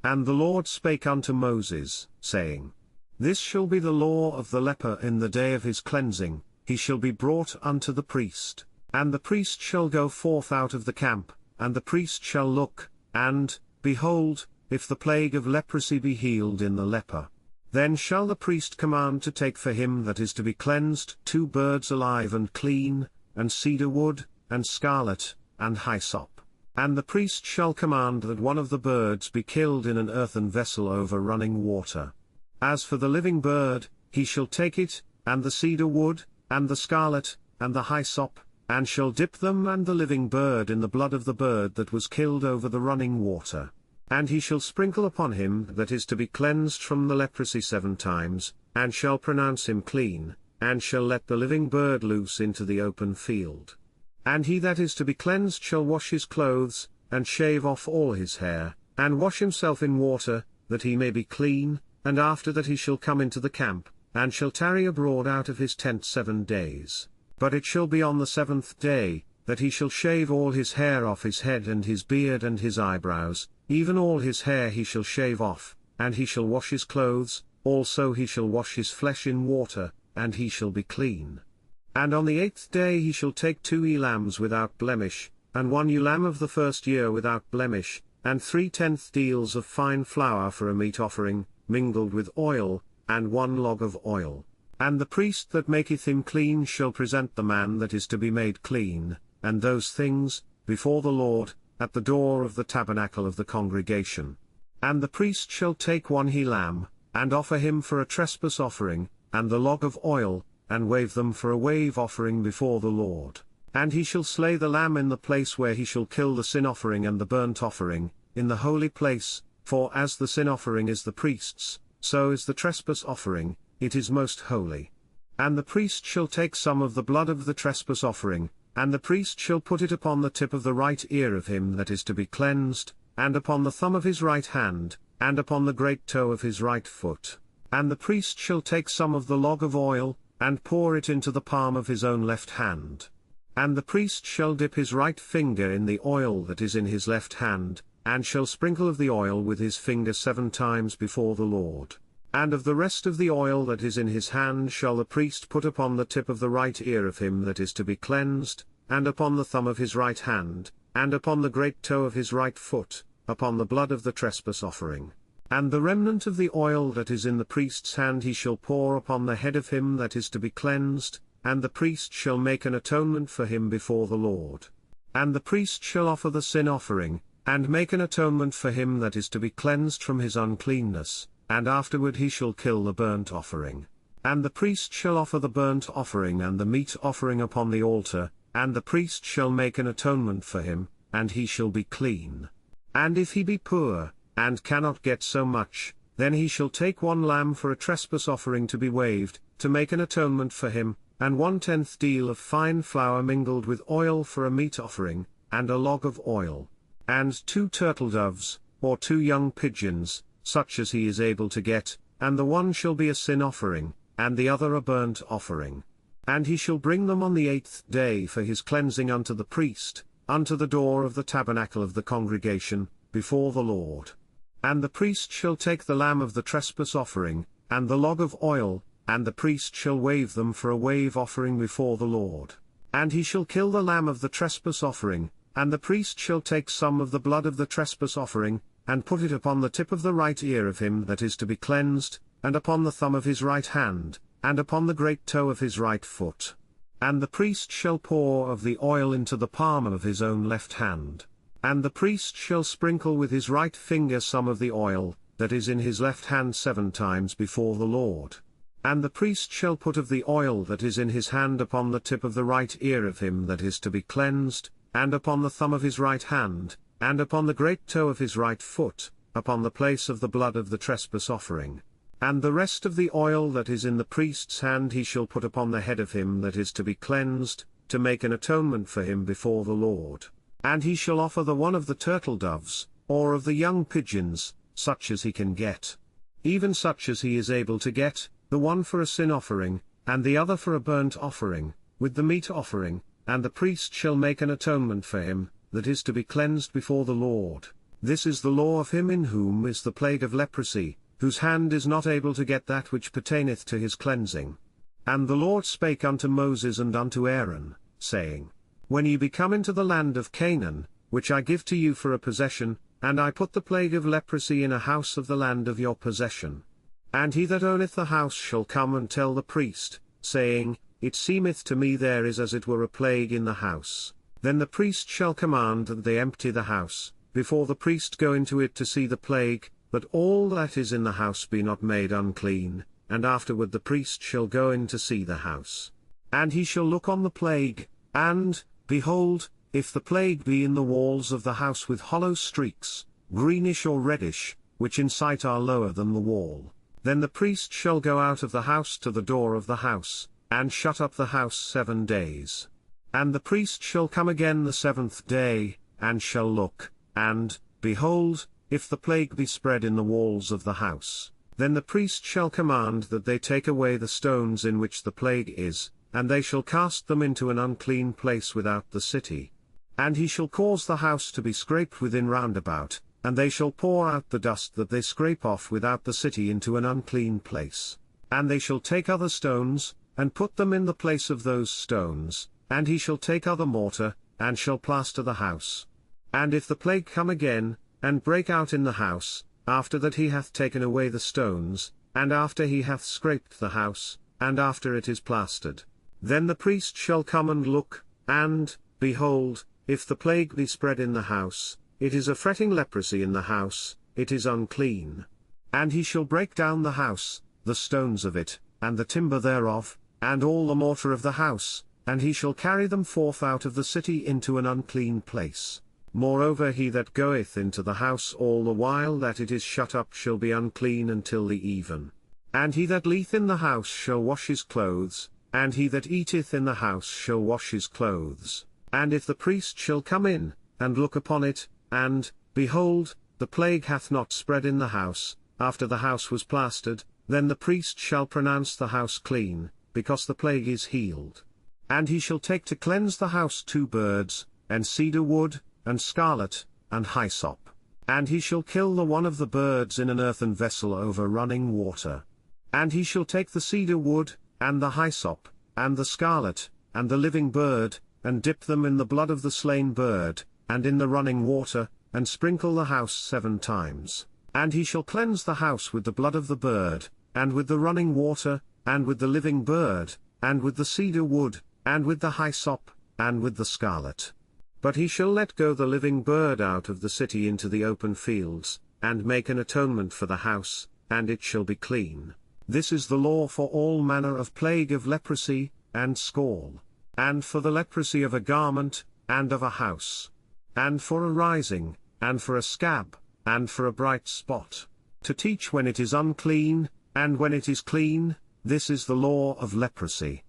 And the Lord spake unto Moses, saying, This shall be the law of the leper in the day of his cleansing, he shall be brought unto the priest, and the priest shall go forth out of the camp, and the priest shall look, and, behold, if the plague of leprosy be healed in the leper, then shall the priest command to take for him that is to be cleansed 2 birds alive and clean, and cedar wood, and scarlet, and hyssop. And the priest shall command that one of the birds be killed in an earthen vessel over running water. As for the living bird, he shall take it, and the cedar wood, and the scarlet, and the hyssop, and shall dip them and the living bird in the blood of the bird that was killed over the running water. And he shall sprinkle upon him that is to be cleansed from the leprosy 7 times, and shall pronounce him clean, and shall let the living bird loose into the open field. And he that is to be cleansed shall wash his clothes, and shave off all his hair, and wash himself in water, that he may be clean, and after that he shall come into the camp, and shall tarry abroad out of his tent 7 days. But it shall be on the 7th day, that he shall shave all his hair off his head and his beard and his eyebrows, even all his hair he shall shave off, and he shall wash his clothes, also he shall wash his flesh in water, and he shall be clean. And on the 8th day he shall take 2 e-lambs without blemish, and 1 ewe lamb of the first year without blemish, and 3/10 deals of fine flour for a meat offering, mingled with oil, and 1 log of oil. And the priest that maketh him clean shall present the man that is to be made clean, and those things, before the Lord, at the door of the tabernacle of the congregation. And the priest shall take 1 he-lamb, and offer him for a trespass offering, and the log of oil, and wave them for a wave offering before the Lord. And he shall slay the lamb in the place where he shall kill the sin offering and the burnt offering, in the holy place, for as the sin offering is the priest's, so is the trespass offering, it is most holy. And the priest shall take some of the blood of the trespass offering, and the priest shall put it upon the tip of the right ear of him that is to be cleansed, and upon the thumb of his right hand, and upon the great toe of his right foot. And the priest shall take some of the log of oil, and pour it into the palm of his own left hand. And the priest shall dip his right finger in the oil that is in his left hand, and shall sprinkle of the oil with his finger 7 times before the Lord. And of the rest of the oil that is in his hand shall the priest put upon the tip of the right ear of him that is to be cleansed, and upon the thumb of his right hand, and upon the great toe of his right foot, upon the blood of the trespass offering. And the remnant of the oil that is in the priest's hand he shall pour upon the head of him that is to be cleansed, and the priest shall make an atonement for him before the Lord. And the priest shall offer the sin offering, and make an atonement for him that is to be cleansed from his uncleanness, and afterward he shall kill the burnt offering. And the priest shall offer the burnt offering and the meat offering upon the altar, and the priest shall make an atonement for him, and he shall be clean. And if he be poor, and cannot get so much, then he shall take 1 lamb for a trespass offering to be waved, to make an atonement for him, and 1/10 deal of fine flour mingled with oil for a meat offering, and a log of oil. And 2 turtle doves, or 2 young pigeons, such as he is able to get, and the one shall be a sin offering, and the other a burnt offering. And he shall bring them on the 8th day for his cleansing unto the priest, unto the door of the tabernacle of the congregation, before the Lord. And the priest shall take the lamb of the trespass offering, and the log of oil, and the priest shall wave them for a wave offering before the Lord. And he shall kill the lamb of the trespass offering, and the priest shall take some of the blood of the trespass offering, and put it upon the tip of the right ear of him that is to be cleansed, and upon the thumb of his right hand, and upon the great toe of his right foot. And the priest shall pour of the oil into the palm of his own left hand. And the priest shall sprinkle with his right finger some of the oil, that is in his left hand 7 times before the Lord. And the priest shall put of the oil that is in his hand upon the tip of the right ear of him that is to be cleansed, and upon the thumb of his right hand, and upon the great toe of his right foot, upon the place of the blood of the trespass offering. And the rest of the oil that is in the priest's hand he shall put upon the head of him that is to be cleansed, to make an atonement for him before the Lord. And he shall offer the one of the turtle doves, or of the young pigeons, such as he can get. Even such as he is able to get, the one for a sin offering, and the other for a burnt offering, with the meat offering, and the priest shall make an atonement for him, that is to be cleansed before the Lord. This is the law of him in whom is the plague of leprosy, whose hand is not able to get that which pertaineth to his cleansing. And the Lord spake unto Moses and unto Aaron, saying, When ye be come into the land of Canaan, which I give to you for a possession, and I put the plague of leprosy in a house of the land of your possession. And he that owneth the house shall come and tell the priest, saying, It seemeth to me there is as it were a plague in the house. Then the priest shall command that they empty the house, before the priest go into it to see the plague, that all that is in the house be not made unclean, and afterward the priest shall go in to see the house. And he shall look on the plague, and, behold, if the plague be in the walls of the house with hollow streaks, greenish or reddish, which in sight are lower than the wall, then the priest shall go out of the house to the door of the house, and shut up the house 7 days. And the priest shall come again the 7th day, and shall look, and, behold, if the plague be spread in the walls of the house, then the priest shall command that they take away the stones in which the plague is, and they shall cast them into an unclean place without the city. And he shall cause the house to be scraped within round about, and they shall pour out the dust that they scrape off without the city into an unclean place. And they shall take other stones, and put them in the place of those stones, and he shall take other mortar, and shall plaster the house. And if the plague come again, and break out in the house, after that he hath taken away the stones, and after he hath scraped the house, and after it is plastered, then the priest shall come and look, and, behold, if the plague be spread in the house, it is a fretting leprosy in the house, it is unclean. And he shall break down the house, the stones of it, and the timber thereof, and all the mortar of the house, and he shall carry them forth out of the city into an unclean place. Moreover he that goeth into the house all the while that it is shut up shall be unclean until the even. And he that lieth in the house shall wash his clothes, and he that eateth in the house shall wash his clothes. And if the priest shall come in, and look upon it, and, behold, the plague hath not spread in the house, after the house was plastered, then the priest shall pronounce the house clean, because the plague is healed. And he shall take to cleanse the house 2 birds, and cedar wood, and scarlet, and hyssop. And he shall kill the one of the birds in an earthen vessel over running water. And he shall take the cedar wood, and the hyssop, and the scarlet, and the living bird, and dip them in the blood of the slain bird, and in the running water, and sprinkle the house 7 times. And he shall cleanse the house with the blood of the bird, and with the running water, and with the living bird, and with the cedar wood, and with the hyssop, and with the scarlet. But he shall let go the living bird out of the city into the open fields, and make an atonement for the house, and it shall be clean. This is the law for all manner of plague of leprosy, and scall, and for the leprosy of a garment, and of a house, and for a rising, and for a scab, and for a bright spot, to teach when it is unclean, and when it is clean. This is the law of leprosy.